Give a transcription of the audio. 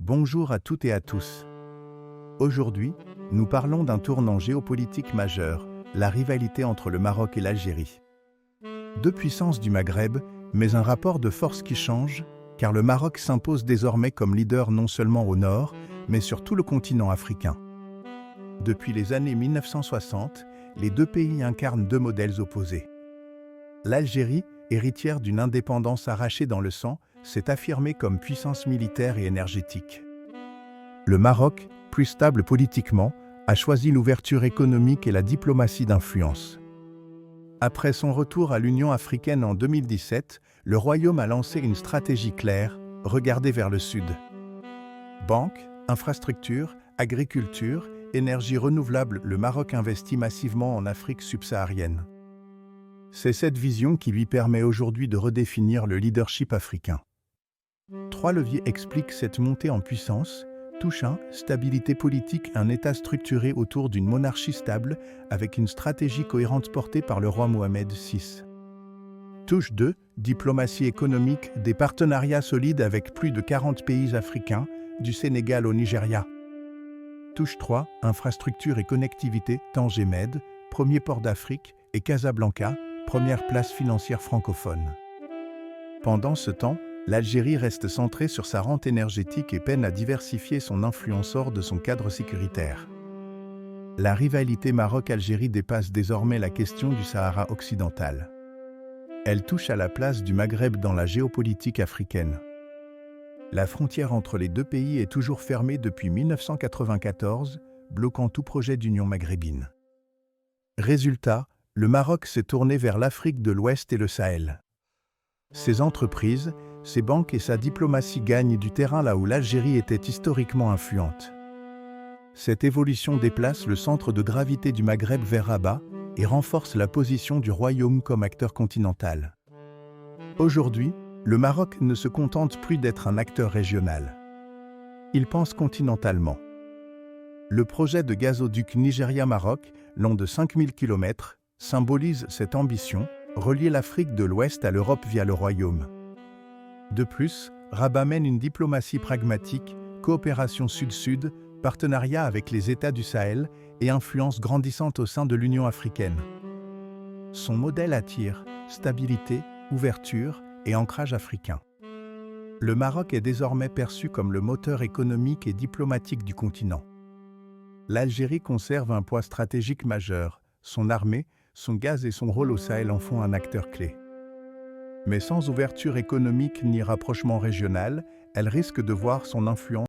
Bonjour à toutes et à tous. Aujourd'hui, nous parlons d'un tournant géopolitique majeur, la rivalité entre le Maroc et l'Algérie. Deux puissances du Maghreb, mais un rapport de force qui change, car le Maroc s'impose désormais comme leader non seulement au nord, mais sur tout le continent africain. Depuis les années 1960, les deux pays incarnent deux modèles opposés. L'Algérie, héritière d'une indépendance arrachée dans le sang, s'est affirmée comme puissance militaire et énergétique. Le Maroc, plus stable politiquement, a choisi l'ouverture économique et la diplomatie d'influence. Après son retour à l'Union africaine en 2017, le Royaume a lancé une stratégie claire, regarder vers le sud. Banques, infrastructures, agriculture, énergie renouvelable, le Maroc investit massivement en Afrique subsaharienne. C'est cette vision qui lui permet aujourd'hui de redéfinir le leadership africain. Trois leviers expliquent cette montée en puissance. Touche 1, stabilité politique, un État structuré autour d'une monarchie stable, avec une stratégie cohérente portée par le roi Mohamed VI. Touche 2, diplomatie économique, des partenariats solides avec plus de 40 pays africains, du Sénégal au Nigeria. Touche 3, infrastructure et connectivité, Tanger Med, premier port d'Afrique, et Casablanca, première place financière francophone. Pendant ce temps, l'Algérie reste centrée sur sa rente énergétique et peine à diversifier son influence hors de son cadre sécuritaire. La rivalité Maroc-Algérie dépasse désormais la question du Sahara occidental. Elle touche à la place du Maghreb dans la géopolitique africaine. La frontière entre les deux pays est toujours fermée depuis 1994, bloquant tout projet d'union maghrébine. Résultat, le Maroc s'est tourné vers l'Afrique de l'Ouest et le Sahel. Ses entreprises, ses banques et sa diplomatie gagnent du terrain là où l'Algérie était historiquement influente. Cette évolution déplace le centre de gravité du Maghreb vers Rabat et renforce la position du Royaume comme acteur continental. Aujourd'hui, le Maroc ne se contente plus d'être un acteur régional. Il pense continentalement. Le projet de gazoduc Nigeria-Maroc, long de 5000 km, symbolise cette ambition, relier l'Afrique de l'Ouest à l'Europe via le Royaume. De plus, Rabat mène une diplomatie pragmatique, coopération sud-sud, partenariat avec les États du Sahel et influence grandissante au sein de l'Union africaine. Son modèle attire stabilité, ouverture et ancrage africain. Le Maroc est désormais perçu comme le moteur économique et diplomatique du continent. L'Algérie conserve un poids stratégique majeur, son armée, son gaz et son rôle au Sahel en font un acteur clé. Mais sans ouverture économique ni rapprochement régional, elle risque de voir son influence